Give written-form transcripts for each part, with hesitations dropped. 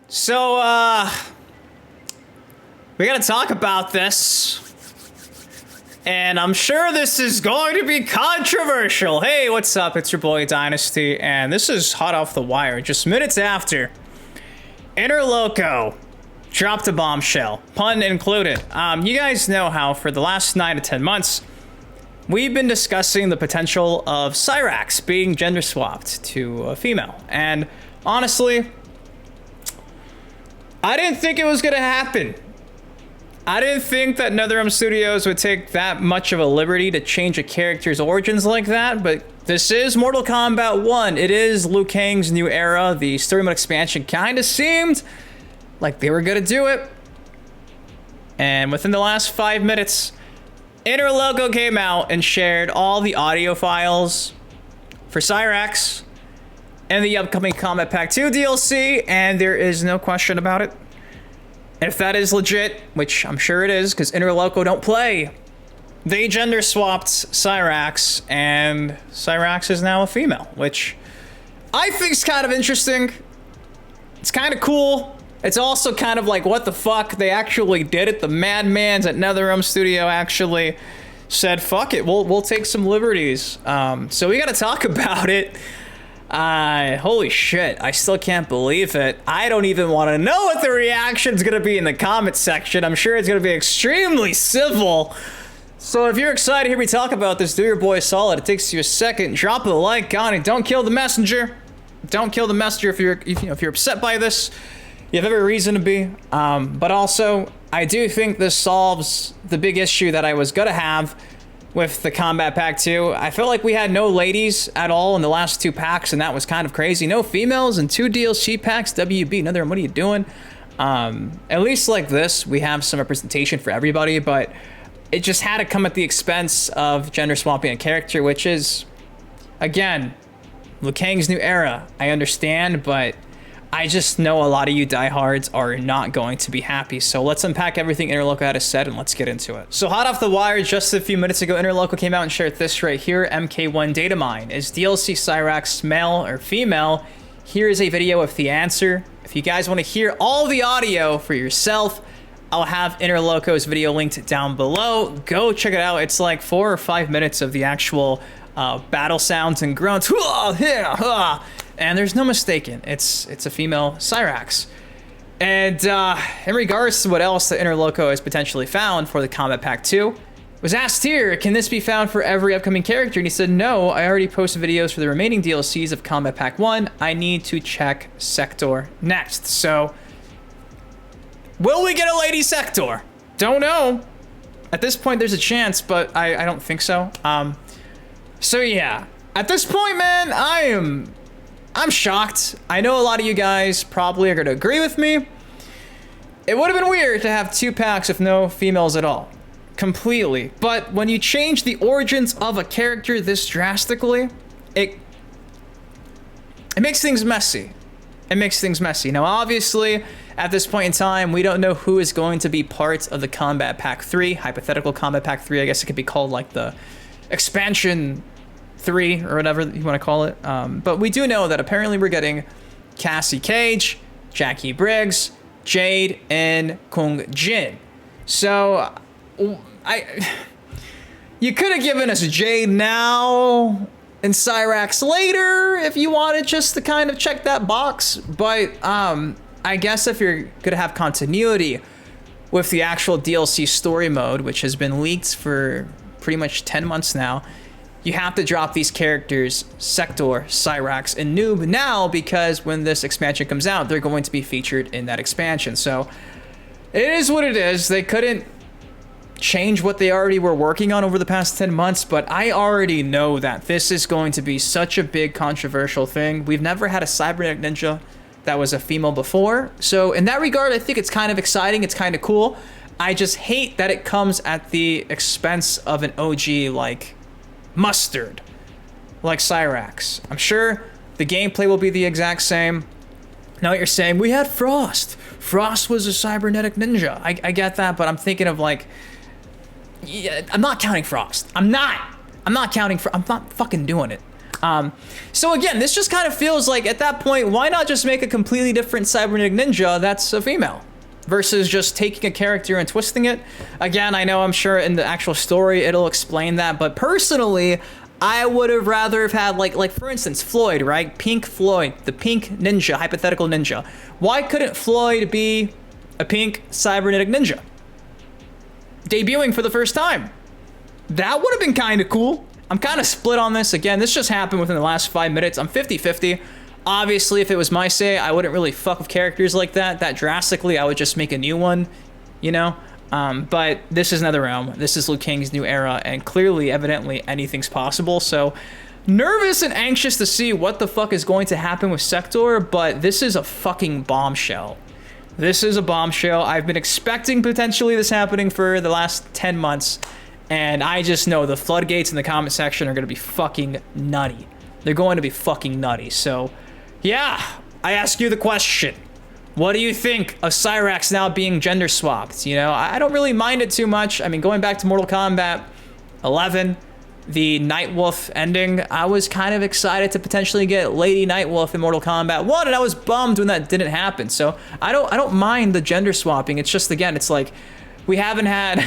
So, we gotta talk about this. And I'm sure this is going to be controversial. Hey, what's up? It's your boy Dynasty, and this is hot off the wire. Just minutes after Interloko dropped a bombshell, pun included. You guys know how for the last 9 to 10 months, we've been discussing the potential of Cyrax being gender swapped to a female. And honestly, I didn't think it was gonna happen. I didn't think that NetherRealm Studios would take that much of a liberty to change a character's origins like that, but this is Mortal Kombat 1. It is Liu Kang's new era. The story mode expansion kind of seemed like they were gonna do it. And within the last 5 minutes, Interloko came out and shared all the audio files for Cyrax and the upcoming Combat Pack 2 DLC, and there is no question about it. If that is legit, which I'm sure it is, because Interloko don't play, they gender swapped Cyrax, and Cyrax is now a female, which I think is kind of interesting. It's kind of cool. It's also kind of like, what the fuck? They actually did it. The madmans at NetherRealm Studio actually said, fuck it, we'll take some liberties. So we gotta talk about it. Holy shit, I still can't believe it. I don't even want to know what the reaction's gonna be in the comment section. I'm sure it's gonna be extremely civil. So if you're excited to hear me talk about this, do your boy a solid. It takes you a second. Drop a like on it. Don't kill the messenger. Don't kill the messenger if you're upset by this. You have every reason to be. But also, I do think this solves the big issue that I was gonna have with the Combat Pack 2. I felt like we had no ladies at all in the last 2 packs, and that was kind of crazy. No females in 2 DLC packs. WB, NetherRealm, what are you doing? At least like this, we have some representation for everybody, but it just had to come at the expense of gender swapping a character, which is, again, Liu Kang's new era. I understand, but I just know a lot of you diehards are not going to be happy. So let's unpack everything Interloko had to said and let's get into it. So hot off the wire, just a few minutes ago, Interloko came out and shared this right here. MK1 data mine. Is DLC Cyrax male or female? Here is a video with the answer. If you guys want to hear all the audio for yourself, I'll have Interloko's video linked down below. Go check it out. It's like 4 or 5 minutes of the actual battle sounds and grunts. And there's no mistaking, it's a female Cyrax. And in regards to what else the Interloko has potentially found for the Combat Pack 2, was asked here, can this be found for every upcoming character? And he said, no, I already posted videos for the remaining DLCs of Combat Pack 1. I need to check Sector next. So, will we get a lady Sector? Don't know. At this point, there's a chance, but I don't think so. So yeah, at this point, man, I'm shocked. I know a lot of you guys probably are going to agree with me. It would have been weird to have 2 packs with no females at all. Completely. But when you change the origins of a character this drastically, it makes things messy. It makes things messy. Now, obviously, at this point in time, we don't know who is going to be part of the Combat Pack 3, hypothetical Combat Pack 3. I guess it could be called like the expansion 3 or whatever you want to call it. But we do know that apparently we're getting Cassie Cage, Jackie Briggs, Jade, and Kung Jin. So you could have given us Jade now and Cyrax later if you wanted just to kind of check that box. But I guess if you're gonna have continuity with the actual DLC story mode, which has been leaked for pretty much 10 months now, you have to drop these characters, Sector, Cyrax, and Noob now, because when this expansion comes out, they're going to be featured in that expansion. So it is what it is. They couldn't change what they already were working on over the past 10 months, but I already know that this is going to be such a big controversial thing. We've never had a cybernetic ninja that was a female before. So in that regard, I think it's kind of exciting. It's kind of cool. I just hate that it comes at the expense of an OG like Mustard, like Cyrax. I'm sure the gameplay will be the exact same. Now what you're saying, we had Frost. Frost was a cybernetic ninja. I get that, but I'm thinking of like, yeah, I'm not counting Frost. I'm not counting I'm not fucking doing it. So again, this just kind of feels like at that point, why not just make a completely different cybernetic ninja that's a female? Versus just taking a character and twisting it. Again, I know I'm sure in the actual story it'll explain that, but personally, I would have rather have had like for instance, Floyd, right? Pink Floyd, the pink ninja, hypothetical ninja. Why couldn't Floyd be a pink cybernetic ninja? Debuting for the first time. That would have been kind of cool. I'm kind of split on this. Again, this just happened within the last 5 minutes. I'm 50-50. Obviously, if it was my say, I wouldn't really fuck with characters like that drastically. I would just make a new one, you know? But this is NetherRealm. This is Liu Kang's new era, and clearly, evidently, anything's possible. So, nervous and anxious to see what the fuck is going to happen with Sector, but this is a fucking bombshell. This is a bombshell. I've been expecting potentially this happening for the last 10 months, and I just know the floodgates in the comment section are going to be fucking nutty. They're going to be fucking nutty, so... yeah, I ask you the question. What do you think of Cyrax now being gender swapped? You know, I don't really mind it too much. I mean, going back to Mortal Kombat 11, the Nightwolf ending, I was kind of excited to potentially get Lady Nightwolf in Mortal Kombat 1, and I was bummed when that didn't happen. So I don't mind the gender swapping. It's just, again, it's like we haven't had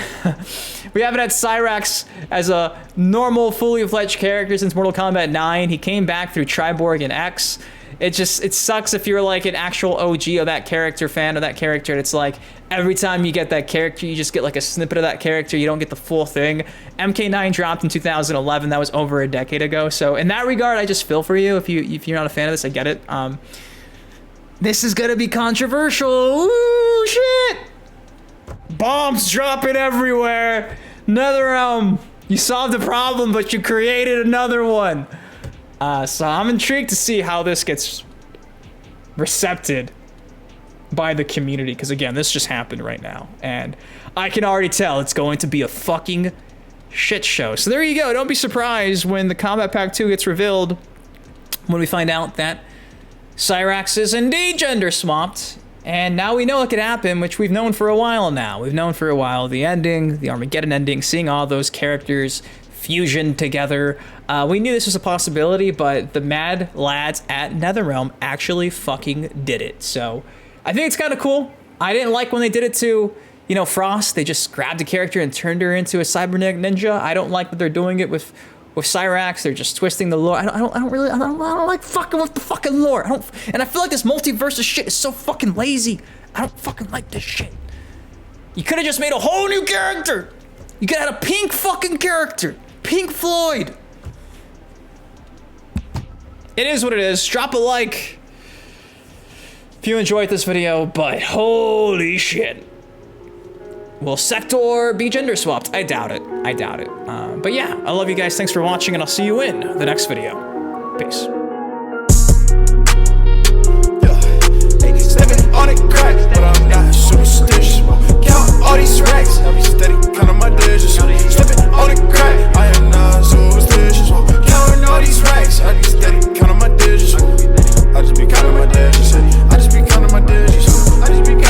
Cyrax as a normal, fully fledged character since Mortal Kombat 9. He came back through Triborg and X. It sucks if you're like an actual OG of that character, fan of that character, and it's like every time you get that character, you just get like a snippet of that character, you don't get the full thing. MK9 dropped in 2011, that was over a decade ago, so in that regard, I just feel for you. If you're not a fan of this, I get it. This is gonna be controversial. Ooh, shit! Bombs dropping everywhere! NetherRealm, you solved the problem, but you created another one. So I'm intrigued to see how this gets recepted by the community, because again, this just happened right now, and I can already tell it's going to be a fucking shit show. So there you go. Don't be surprised when the Combat Pack 2 gets revealed, when we find out that Cyrax is indeed gender swapped, and now we know it could happen, which we've known for a while now. We've known for a while the ending, the Armageddon ending, seeing all those characters fusion together. We knew this was a possibility, but the mad lads at NetherRealm actually fucking did it. So I think it's kind of cool. I didn't like when they did it to, you know, Frost. They just grabbed a character and turned her into a cybernetic ninja. I don't like that they're doing it with Cyrax. They're just twisting the lore. I don't like fucking with the fucking lore. And I feel like this multiverse of shit is so fucking lazy. I don't fucking like this shit. You could have just made a whole new character. You could have had a pink fucking character. Pink Floyd. It is what it is. Drop a like if you enjoyed this video, but holy shit. Will Sector be gender swapped? I doubt it. I doubt it. But yeah, I love you guys. Thanks for watching, and I'll see you in the next video. Peace.